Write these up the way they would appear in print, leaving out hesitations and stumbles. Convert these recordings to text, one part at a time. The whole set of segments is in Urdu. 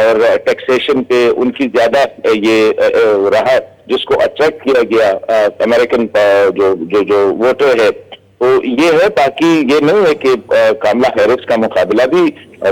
اور ٹیکسیشن پہ ان کی زیادہ یہ رہا جس کو اٹریکٹ کیا گیا امریکن جو ووٹر ہے. تو یہ ہے. باقی یہ نہیں ہے کہ کاملا ہیرس کا مقابلہ بھی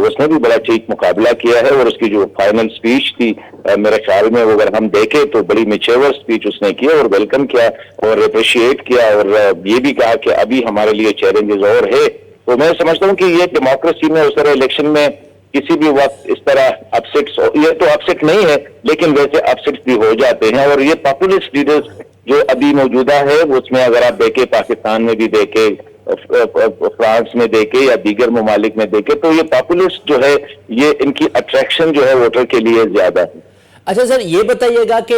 اس نے بھی بڑا ٹھیک مقابلہ کیا ہے, اور اس کی جو فائنل سپیچ تھی میرے خیال میں اگر ہم دیکھیں تو بڑی میچور سپیچ اس نے کیا اور ویلکم کیا اور اپریشیٹ کیا, اور یہ بھی کہا کہ ابھی ہمارے لیے چیلنجز اور ہے. تو میں سمجھتا ہوں کہ یہ ڈیموکریسی میں اس طرح الیکشن میں کسی بھی وقت اس طرح اپسٹس, یہ تو اپسٹ نہیں ہے لیکن ویسے اپسٹس بھی ہو جاتے ہیں. اور یہ پاپولسٹ لیڈرز جو ابھی موجودہ ہے اس میں اگر آپ دیکھیں پاکستان میں بھی دیکھیں, فرانس میں دیکھیں یا دیگر ممالک میں دیکھیں, تو یہ پاپولسٹ جو ہے یہ ان کی اٹریکشن جو ہے ووٹر کے لیے زیادہ ہے. اچھا سر, یہ بتائیے گا کہ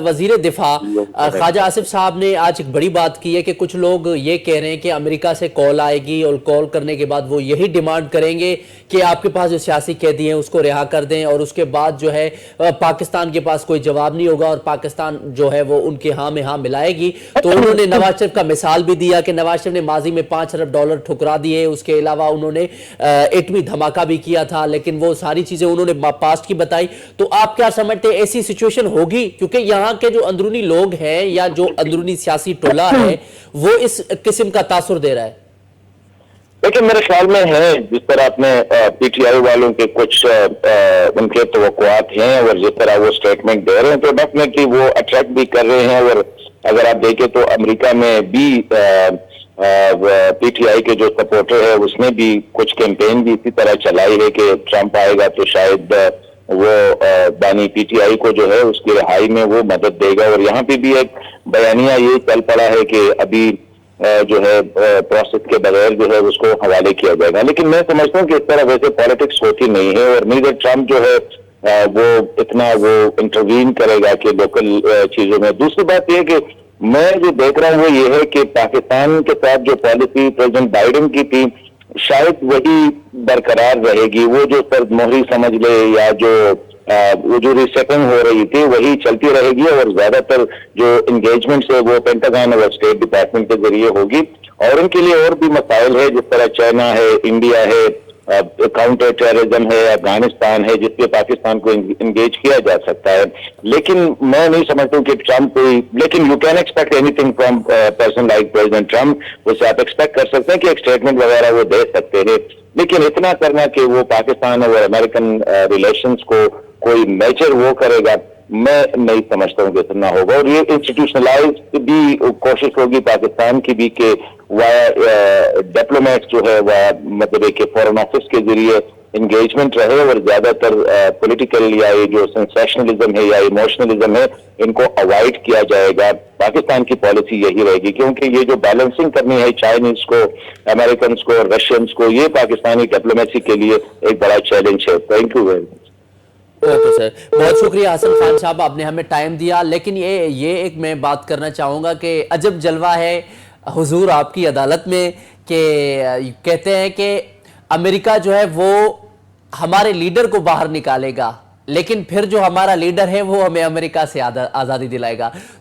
وزیر دفاع خواجہ آصف صاحب نے آج ایک بڑی بات کی ہے کہ کچھ لوگ یہ کہہ رہے ہیں کہ امریکہ سے کال آئے گی اور کال کرنے کے بعد وہ یہی ڈیمانڈ کریں گے کہ آپ کے پاس جو سیاسی قیدی ہیں اس کو رہا کر دیں, اور اس کے بعد جو ہے پاکستان کے پاس کوئی جواب نہیں ہوگا اور پاکستان جو ہے وہ ان کے ہاں میں ہاں ملائے گی. تو انہوں نے نواز شریف کا مثال بھی دیا کہ نواز شریف نے ماضی میں $5 ارب ٹھکرا دیے, اس کے علاوہ انہوں نے ایٹمی دھماکہ بھی کیا تھا, لیکن وہ ساری چیزیں انہوں نے پاسٹ کی بتائی. تو آپ کیا سمجھتے ہیں ایسی سچویشن ہوگی, کیونکہ یہاں کے جو اندرونی لوگ ہیں یا جو اندرونی سیاسی ٹولہ ہے وہ اس قسم کا تاثر دے رہا ہے؟ لیکن میرے خیال میں ہے جس طرح اپنے پی ٹی آئی والوں کے کچھ ان کے توقعات ہیں اور جس طرح وہ سٹیٹمنٹ دے رہے ہیں تو ڈیفینیٹلی وہ اٹریکٹ بھی کر رہے ہیں. اور اگر آپ دیکھیں تو امریکہ میں بھی پی ٹی آئی کے جو سپورٹر ہے اس نے بھی کچھ کیمپین بھی اسی طرح چلائی ہے کہ ٹرمپ آئے گا تو شاید وہ بانی پی ٹی آئی کو جو ہے اس کی رہائی میں وہ مدد دے گا. اور یہاں پہ بھی ایک بیانیہ یہ چل پڑا ہے کہ ابھی جو ہے پروسیس کے بغیر جو ہے اس کو حوالے کیا جائے گا. لیکن میں سمجھتا ہوں کہ اس طرح ویسے پالیٹکس ہوتی نہیں ہے, اور نیدر ٹرمپ جو ہے وہ اتنا وہ انٹروین کرے گا کہ لوکل چیزوں میں. دوسری بات یہ کہ میں جو دیکھ رہا ہوں وہ یہ ہے کہ پاکستان کے ساتھ جو پالیسی پریزیڈنٹ بائیڈن کی تھی شاید وہی برقرار رہے گی. وہ جو سرد مہری سمجھ لے یا جو ریسیٹنگ ہو رہی تھی وہی چلتی رہے گی, اور زیادہ تر جو انگیجمنٹس ہے وہ پینٹاگن اور اسٹیٹ ڈپارٹمنٹ کے ذریعے ہوگی. اور ان کے لیے اور بھی مسائل ہے جس طرح چائنا ہے, انڈیا ہے, کاؤنٹر ٹیررزم ہے, افغانستان ہے جس پہ پاکستان کو انگیج کیا جا سکتا ہے. لیکن میں نہیں سمجھتا ہوں کہ ٹرمپ کوئی, لیکن you can expect any thing from person like president Trump. اس سے آپ ایکسپیکٹ کر سکتے ہیں کہ ایک اسٹیٹمنٹ وغیرہ وہ دے سکتے ہیں, لیکن اتنا کرنا کہ وہ پاکستان اور امریکن ریلیشنز کو کوئی میجر وہ کرے گا میں نہیں سمجھتا ہوں کہ اتنا ہوگا. اور یہ انسٹیٹیوشنلائز بھی کوشش ہوگی پاکستان کی بھی کہ ڈپلومیٹس جو ہے وہ مطلب کہ فورن آفس کے ذریعے انگیجمنٹ رہے, اور زیادہ تر پولیٹیکل یا یہ جو سینسیشنلزم ہے یا ایموشنلزم ہے ان کو اوائڈ کیا جائے گا. پاکستان کی پالیسی یہی رہے گی کیونکہ یہ جو بیلنسنگ کرنی ہے چائنیز کو, امریکنز کو اور رشینز کو, یہ پاکستانی ڈپلومیسی کے لیے ایک بڑا چیلنج ہے. Thank you very much. Okay sir, بہت شکریہ حسن خان صاحب, آپ نے ہمیں ٹائم دیا. لیکن یہ ایک میں بات کرنا چاہوں گا کہ عجب جلوہ ہے حضور آپ کی عدالت میں کہ کہتے ہیں کہ امریکہ جو ہے وہ ہمارے لیڈر کو باہر نکالے گا, لیکن پھر جو ہمارا لیڈر ہے وہ ہمیں امریکہ سے آزادی دلائے گا.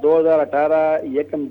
2018 1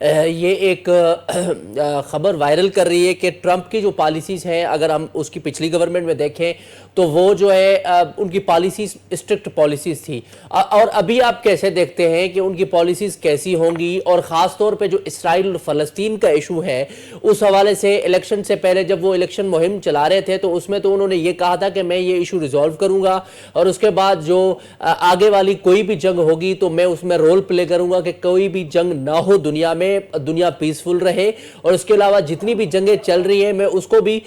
یہ ایک خبر وائرل کر رہی ہے کہ ٹرمپ کی جو پالیسیز ہیں، اگر ہم اس کی پچھلی گورنمنٹ میں دیکھیں تو وہ جو ہے ان کی پالیسیز اسٹرکٹ پالیسیز تھی، اور ابھی آپ کیسے دیکھتے ہیں کہ ان کی پالیسیز کیسی ہوں گی؟ اور خاص طور پہ جو اسرائیل اور فلسطین کا ایشو ہے اس حوالے سے، الیکشن سے پہلے جب وہ الیکشن مہم چلا رہے تھے تو اس میں تو انہوں نے یہ کہا تھا کہ میں یہ ایشو ریزالو کروں گا، اور اس کے بعد جو آگے والی کوئی بھی جنگ ہوگی تو میں اس میں رول پلے کروں گا کہ کوئی بھی جنگ نہ ہو دنیا میں، دنیا پیسفل رہے، اور اس کے علاوہ جتنی بھی جنگیں چل رہی ہیں میں اس کو بھی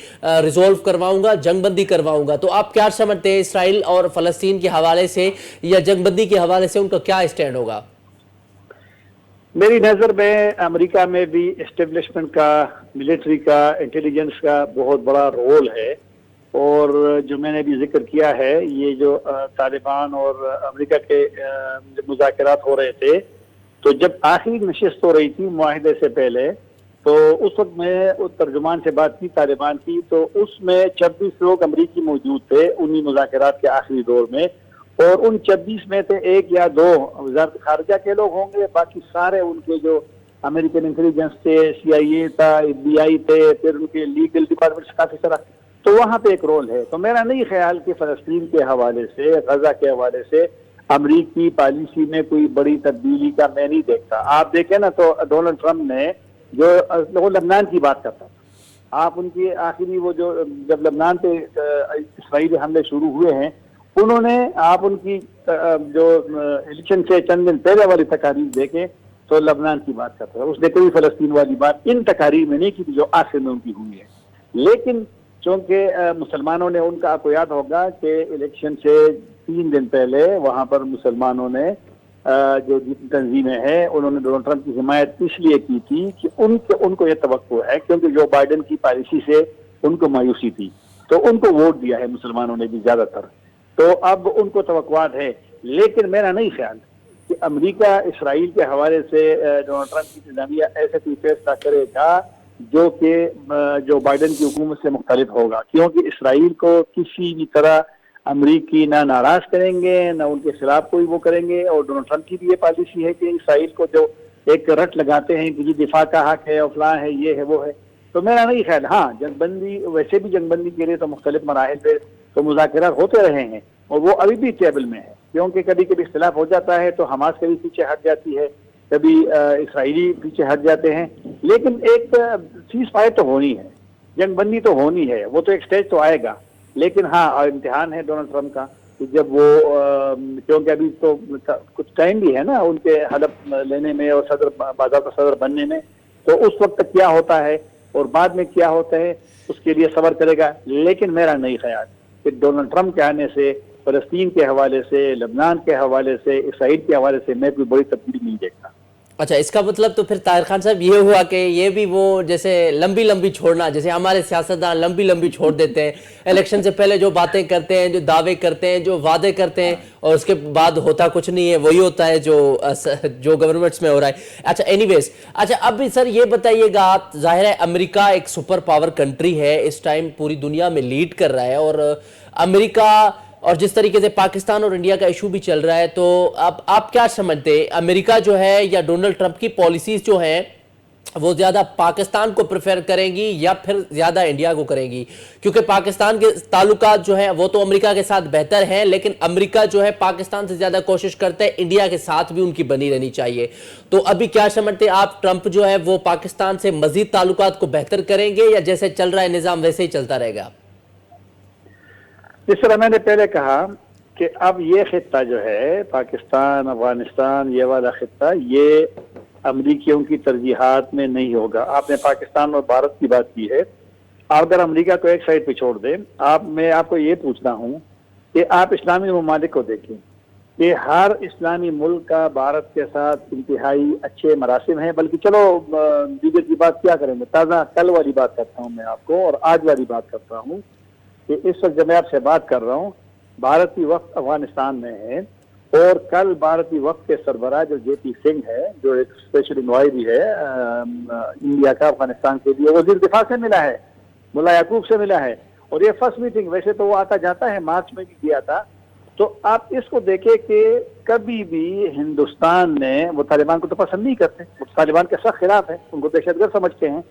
ریزولو کرواؤں گا، جنگ بندی کرواؤں گا۔ تو آپ کیا سمجھتے ہیں اسرائیل اور فلسطین کے حوالے سے یا جنگ بندی کے حوالے سے ان کا کیا اسٹینڈ ہوگا؟ میری نظر میں امریکہ میں بھی اسٹیبلشمنٹ کا، ملٹری کا، انٹیلیجنس کا بہت بڑا رول ہے، اور جو میں نے بھی ذکر کیا ہے، یہ جو طالبان اور امریکہ کے مذاکرات ہو رہے تھے، تو جب آخری نشست ہو رہی تھی معاہدے سے پہلے، تو اس وقت میں ترجمان سے بات کی طالبان کی، تو اس میں 26 لوگ امریکی موجود تھے انہی مذاکرات کے آخری دور میں، اور ان 26 میں سے 1 یا 2 وزارت خارجہ کے لوگ ہوں گے، باقی سارے ان کے جو امریکن انٹیلیجنس تھے، CIA تھا، FBI تھے، پھر ان کے لیگل ڈپارٹمنٹ سے کافی سارا، تو وہاں پہ ایک رول ہے۔ تو میرا نہیں خیال کہ فلسطین کے حوالے سے، غزہ کے حوالے سے امریکی پالیسی میں کوئی بڑی تبدیلی کا میں نہیں دیکھتا۔ آپ دیکھیں نا تو ڈونلڈ ٹرمپ نے جو وہ لبنان کی بات کرتا تھا، آپ ان کی آخری وہ جو جب لبنان پہ اسرائیلی حملے شروع ہوئے ہیں، انہوں نے آپ ان کی جو الیکشن سے چند دن پہلے والی تقاریر دیکھیں تو لبنان کی بات کرتا تھا، اس نے کوئی فلسطین والی بات ان تقاریر میں نہیں کی جو آخر میں ان کی ہوئی ہے۔ لیکن چونکہ مسلمانوں نے، ان کا آپ کو یاد ہوگا کہ الیکشن سے 3 دن پہلے وہاں پر مسلمانوں نے جو جتنی تنظیمیں ہیں انہوں نے ڈونلڈ ٹرمپ کی حمایت اس لیے کی تھی کہ ان کو یہ توقع ہے، کیونکہ جو بائیڈن کی پالیسی سے ان کو مایوسی تھی تو ان کو ووٹ دیا ہے مسلمانوں نے بھی زیادہ تر، تو اب ان کو توقعات ہے۔ لیکن میرا نہیں خیال کہ امریکہ اسرائیل کے حوالے سے ڈونلڈ ٹرمپ کی انتظامیہ ایسے کوئی فیصلہ کرے گا جو کہ جو بائیڈن کی حکومت سے مختلف ہوگا، کیونکہ اسرائیل کو کسی بھی طرح امریکی نہ ناراض کریں گے، نہ ان کے خلاف کوئی وہ کریں گے، اور ڈونلڈ ٹرمپ کی بھی یہ پالیسی ہے کہ اسرائیل کو جو ایک رٹ لگاتے ہیں کہ یہ دفاع کا حق ہے اور فلاں ہے، یہ ہے وہ ہے۔ تو میرا نہیں خیال، ہاں جنگ بندی، ویسے بھی جنگ بندی کے لیے تو مختلف مراحل پہ تو مذاکرات ہوتے رہے ہیں، اور وہ ابھی بھی ٹیبل میں ہے، کیونکہ کبھی کبھی اختلاف ہو جاتا ہے تو حماس کبھی پیچھے ہٹ جاتی ہے، کبھی اسرائیلی پیچھے ہٹ جاتے ہیں، لیکن ایک سیز فائر تو ہونی ہے، جنگ بندی تو ہونی ہے، وہ تو ایک سٹیج تو آئے گا۔ لیکن ہاں امتحان ہے ڈونلڈ ٹرمپ کا کہ جب وہ کیونکہ ابھی تو کچھ ٹائم بھی ہے نا ان کے حلف لینے میں اور باضابطہ صدر بننے میں، تو اس وقت تک کیا ہوتا ہے اور بعد میں کیا ہوتا ہے اس کے لیے صبر کرے گا۔ لیکن میرا نہیں خیال کہ ڈونلڈ ٹرمپ کے آنے سے فلسطین کے حوالے سے، لبنان کے حوالے سے، اسرائیل کے حوالے سے میں کوئی بڑی تبدیلی نہیں دیکھتا۔ اچھا، اس کا مطلب تو پھر طاہر خان صاحب یہ ہوا کہ یہ بھی وہ جیسے لمبی لمبی چھوڑنا، جیسے ہمارے سیاستدان لمبی لمبی چھوڑ دیتے ہیں، الیکشن سے پہلے جو باتیں کرتے ہیں، جو دعوے کرتے ہیں، جو وعدے کرتے ہیں، اور اس کے بعد ہوتا کچھ نہیں ہے، وہی ہوتا ہے جو گورنمنٹس میں ہو رہا ہے۔ اچھا اینی ویز، اچھا اب بھی سر یہ بتائیے گا، ظاہر ہے امریکہ ایک سپر پاور کنٹری ہے، اس ٹائم پوری دنیا میں لیڈ کر رہا ہے، اور امریکہ اور جس طریقے سے پاکستان اور انڈیا کا ایشو بھی چل رہا ہے، تو اب آپ کیا سمجھتے ہیں امریکہ جو ہے یا ڈونلڈ ٹرمپ کی پالیسیز جو ہیں وہ زیادہ پاکستان کو پریفر کریں گی یا پھر زیادہ انڈیا کو کریں گی؟ کیونکہ پاکستان کے تعلقات جو ہیں وہ تو امریکہ کے ساتھ بہتر ہیں، لیکن امریکہ جو ہے پاکستان سے زیادہ کوشش کرتا ہے انڈیا کے ساتھ بھی ان کی بنی رہنی چاہیے۔ تو ابھی کیا سمجھتے ہیں آپ، ٹرمپ جو ہے وہ پاکستان سے مزید تعلقات کو بہتر کریں گے یا جیسے چل رہا ہے نظام ویسے ہی چلتا رہے گا؟ جس طرح میں نے پہلے کہا کہ اب یہ خطہ جو ہے پاکستان، افغانستان، یہ والا خطہ یہ امریکیوں کی ترجیحات میں نہیں ہوگا۔ آپ نے پاکستان اور بھارت کی بات کی ہے، اگر امریکہ کو ایک سائڈ پہ چھوڑ دیں، میں آپ کو یہ پوچھتا ہوں کہ آپ اسلامی ممالک کو دیکھیں کہ ہر اسلامی ملک کا بھارت کے ساتھ انتہائی اچھے مراسم ہیں، بلکہ چلو دیگر کی بات کیا کریں گے، تازہ کل والی بات کرتا ہوں میں آپ کو، اور آج والی بات کرتا ہوں کہ اس وقت جب میں آپ سے بات کر رہا ہوں بھارتی وقت افغانستان میں ہے، اور کل بھارتی وقت کے سربراہ جو JP سنگھ ہے، جو ایک اسپیشل انوائے بھی ہے انڈیا کا افغانستان کے لیے، وزیر دفاع سے ملا ہے، ملا یعقوب سے ملا ہے، اور یہ فرسٹ میٹنگ، ویسے تو وہ آتا جاتا ہے، مارچ میں بھی کیا تھا، تو آپ اس کو دیکھیں کہ کبھی بھی ہندوستان نے، وہ طالبان کو تو پسند نہیں کرتے، وہ طالبان کے سخت خلاف ہے، ان کو دہشت گرد سمجھتے ہیں،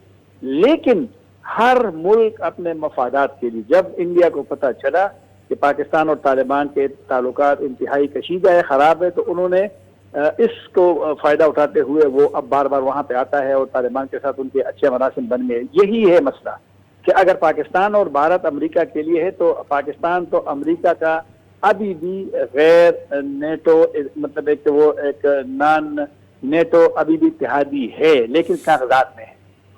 لیکن ہر ملک اپنے مفادات کے لیے، جب انڈیا کو پتہ چلا کہ پاکستان اور طالبان کے تعلقات انتہائی کشیدہ ہے، خراب ہے، تو انہوں نے اس کو فائدہ اٹھاتے ہوئے وہ اب بار بار وہاں پہ آتا ہے اور طالبان کے ساتھ ان کے اچھے مراسم بن گئے۔ یہی ہے مسئلہ کہ اگر پاکستان اور بھارت امریکہ کے لیے ہے تو پاکستان تو امریکہ کا ابھی بھی غیر نیٹو، مطلب ایک نان نیٹو ابھی بھی اتحادی ہے، لیکن کاغذات میں ہے،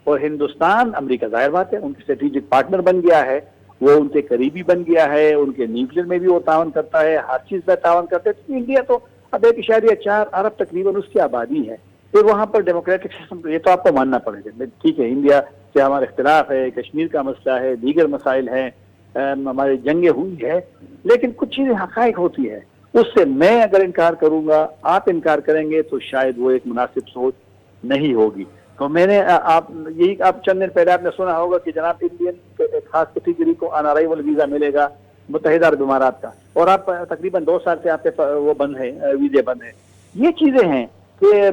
اور ہندوستان امریکہ ظاہر بات ہے ان کی اسٹریٹجک پارٹنر بن گیا ہے، وہ ان کے قریبی بن گیا ہے، ان کے نیوکلیر میں بھی وہ تعاون کرتا ہے، ہر چیز میں تعاون کرتے ہیں۔ تو انڈیا تو اب 1.4 ارب تقریباً اس کی آبادی ہے، پھر وہاں پر ڈیموکریٹک سسٹم، یہ تو آپ کو ماننا پڑے گا، ٹھیک ہے انڈیا سے ہمارا اختلاف ہے، کشمیر کا مسئلہ ہے، دیگر مسائل ہیں، ہماری جنگیں ہوئی ہے، لیکن کچھ چیزیں حقائق ہوتی ہے، اس سے میں اگر انکار کروں گا، آپ انکار کریں گے تو شاید وہ ایک مناسب سوچ نہیں ہوگی۔ تو میں نے آپ چند دن پہلے آپ نے سنا ہوگا کہ جناب انڈین ایک خاص کیٹیگری کو آن ارائیول ویزا ملے گا متحدہ عرب امارات کا، اور آپ تقریباً 2 سال سے آپ پہ وہ بند ہے، ویزے بند ہیں۔ یہ چیزیں ہیں کہ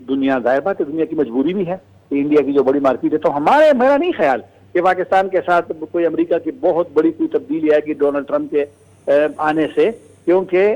دنیا، ظاہر بات ہے دنیا کی مجبوری بھی ہے کہ انڈیا کی جو بڑی مارکیٹ ہے، تو میرا نہیں خیال کہ پاکستان کے ساتھ کوئی امریکہ کی بہت بڑی کوئی تبدیلی آئے گی ڈونلڈ ٹرمپ کے آنے سے، کیونکہ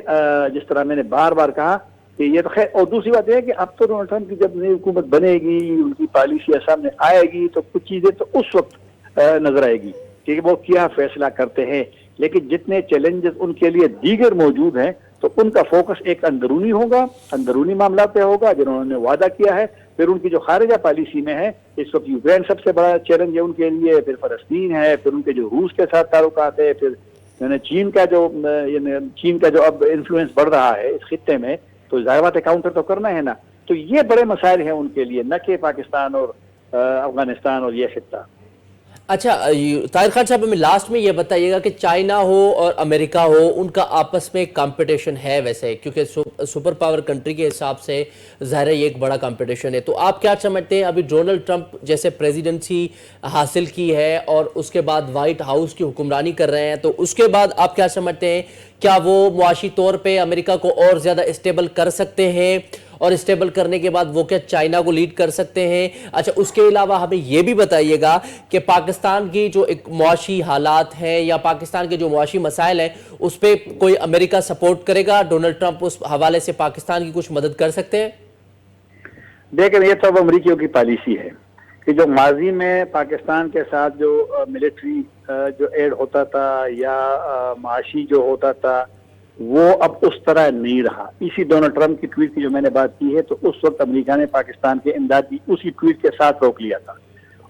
جس طرح میں نے بار بار کہا کہ یہ تو خیر، اور دوسری بات یہ ہے کہ اب تو ڈونلڈ ٹرمپ کی جب نئی حکومت بنے گی، ان کی پالیسیاں سامنے آئے گی، تو کچھ چیزیں تو اس وقت نظر آئے گی کہ وہ کیا فیصلہ کرتے ہیں، لیکن جتنے چیلنجز ان کے لیے دیگر موجود ہیں تو ان کا فوکس ایک اندرونی ہوگا، اندرونی معاملات پہ ہوگا جنہوں نے وعدہ کیا ہے، پھر ان کی جو خارجہ پالیسی میں ہے، اس وقت یوکرین سب سے بڑا چیلنج ہے ان کے لیے، پھر فلسطین ہے، پھر ان کے جو روس کے ساتھ تعلقات ہے، پھر چین کا جو اب انفلوئنس بڑھ رہا ہے اس خطے میں، تو ظاہر بات ہے کاؤنٹر تو کرنا ہے نا۔ تو یہ بڑے مسائل ہیں ان کے لیے، نہ کہ پاکستان اور افغانستان اور یہ خطہ۔ اچھا طاہر خان صاحب، ہمیں لاسٹ میں یہ بتائیے گا کہ چائنا ہو اور امریکہ ہو، ان کا آپس میں کمپٹیشن ہے ویسے، کیونکہ سپر پاور کنٹری کے حساب سے ظاہر ہے یہ ایک بڑا کمپٹیشن ہے، تو آپ کیا سمجھتے ہیں ابھی ڈونلڈ ٹرمپ جیسے پریزیڈنسی حاصل کی ہے اور اس کے بعد وائٹ ہاؤس کی حکمرانی کر رہے ہیں، تو اس کے بعد آپ کیا سمجھتے ہیں کیا وہ معاشی طور پہ امریکہ کو اور زیادہ اسٹیبل کر سکتے ہیں، اور اسٹیبل کرنے کے بعد وہ کیا چائنا کو لیڈ کر سکتے ہیں؟ اچھا اس کے علاوہ ہمیں یہ بھی بتائیے گا کہ پاکستان کی جو ایک معاشی حالات ہیں یا پاکستان کے جو معاشی مسائل ہیں اس پہ کوئی امریکہ سپورٹ کرے گا؟ ڈونلڈ ٹرمپ اس حوالے سے پاکستان کی کچھ مدد کر سکتے ہیں؟ دیکھیں یہ تو اب امریکیوں کی پالیسی ہے کہ جو ماضی میں پاکستان کے ساتھ جو ملٹری جو ایڈ ہوتا تھا یا معاشی جو ہوتا تھا وہ اب اس طرح نہیں رہا۔ اسی ڈونلڈ ٹرمپ کی ٹویٹ کی جو میں نے بات کی ہے، تو اس وقت امریکہ نے پاکستان کے امداد کی اسی ٹویٹ کے ساتھ روک لیا تھا،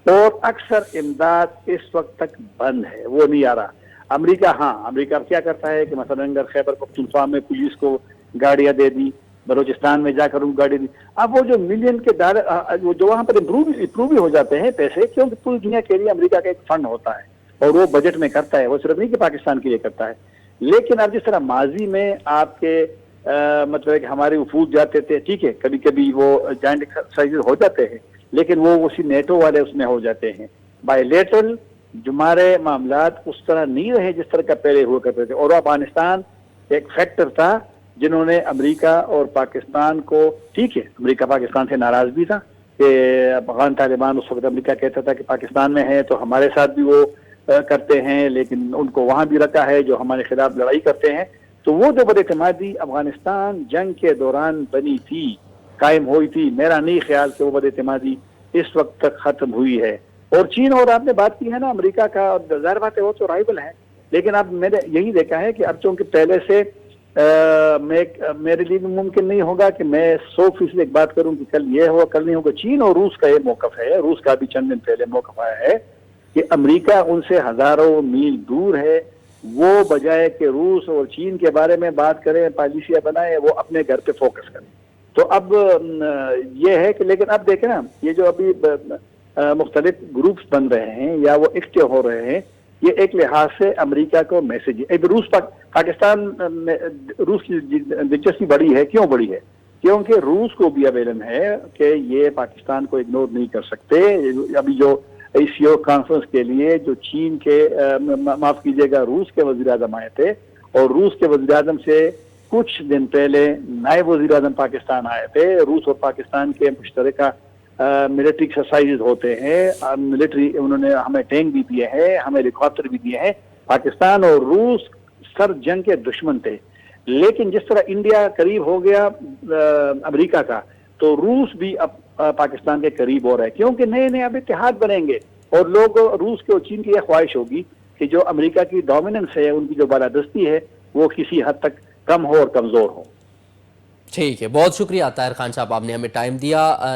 اور اکثر امداد اس وقت تک بند ہے، وہ نہیں آ رہا۔ امریکہ کیا کرتا ہے کہ مثلا اگر خیبر پختونخوا میں پولیس کو گاڑیاں دے دی، بلوچستان میں جا کر ان گاڑی دی، اب وہ جو ملین کے جو وہاں پر امپروو بھی ہو جاتے ہیں پیسے، کیونکہ پوری دنیا کے لیے امریکہ کا ایک فنڈ ہوتا ہے اور وہ بجٹ میں کرتا ہے، وہ صرف نہیں کہ پاکستان کے لیے کرتا ہے۔ لیکن اب جس طرح ماضی میں آپ کے مطلب کہ ہمارے وفود جاتے تھے، ٹھیک ہے، کبھی کبھی وہ جوائنٹ ایکسرسائز ہو جاتے ہیں، لیکن وہ اسی نیٹو والے اس میں ہو جاتے ہیں۔ بائی لیٹرل ہمارے معاملات اس طرح نہیں رہے جس طرح کا پہلے ہوا کرتے تھے، اور افغانستان ایک فیکٹر تھا جنہوں نے امریکہ اور پاکستان کو، ٹھیک ہے امریکہ پاکستان سے ناراض بھی تھا کہ افغان طالبان، اس وقت امریکہ کہتا تھا کہ پاکستان میں ہے تو ہمارے ساتھ بھی وہ کرتے ہیں، لیکن ان کو وہاں بھی رکھا ہے جو ہمارے خلاف لڑائی کرتے ہیں۔ تو وہ جو بد اعتمادی افغانستان جنگ کے دوران بنی تھی، قائم ہوئی تھی، میرا نہیں خیال کہ وہ بد اعتمادی اس وقت تک ختم ہوئی ہے۔ اور چین، اور آپ نے بات کی ہے نا امریکہ کا، ظاہر بات ہے وہ تو رائیول ہے، لیکن اب میں نے یہی دیکھا ہے کہ اب چونکہ پہلے سے میرے لیے بھی ممکن نہیں ہوگا کہ میں 100% ایک بات کروں کہ کل یہ ہوا کل نہیں ہوگا۔ چین اور روس کا یہ موقف ہے، روس کا بھی چند دن پہلے موقف آیا ہے کہ امریکہ ان سے ہزاروں میل دور ہے، وہ بجائے کہ روس اور چین کے بارے میں بات کریں، پالیسیاں بنائیں، وہ اپنے گھر پہ فوکس کریں۔ تو اب یہ ہے کہ لیکن اب دیکھیں نا، یہ جو ابھی مختلف گروپس بن رہے ہیں یا وہ ایکٹیو ہو رہے ہیں، یہ ایک لحاظ سے امریکہ کو میسج ہے۔ روس پاکستان میں روس کی دلچسپی بڑی ہے، کیوں بڑی ہے؟ کیونکہ روس کو بھی اب علم ہے کہ یہ پاکستان کو اگنور نہیں کر سکتے۔ ابھی جو ایشیا کانفرنس کے لیے جو چین کے معاف کیجیے گا روس کے وزیر اعظم آئے تھے، اور روس کے وزیر اعظم سے کچھ دن پہلے نائب وزیر اعظم پاکستان آئے تھے. روس اور پاکستان کے مشترکہ ملٹری ایکسرسائز ہوتے ہیں, ملٹری انہوں نے ہمیں ٹینک بھی دیے ہیں, ہمیں ہیلی کاپٹر بھی دیے ہیں. پاکستان اور روس سر جنگ کے دشمن تھے, لیکن جس طرح انڈیا قریب ہو گیا امریکہ کا, تو روس بھی اب پاکستان کے قریب ہو رہا ہے, کیونکہ نئے نئے اب اتحاد بنیں گے اور لوگ روس کے اور چین کی یہ خواہش ہوگی کہ جو امریکہ کی ڈومیننس ہے, ان کی جو بالادستی ہے, وہ کسی حد تک کم ہو اور کمزور ہو. ٹھیک ہے, بہت شکریہ طاہر خان صاحب, آپ نے ہمیں ٹائم دیا.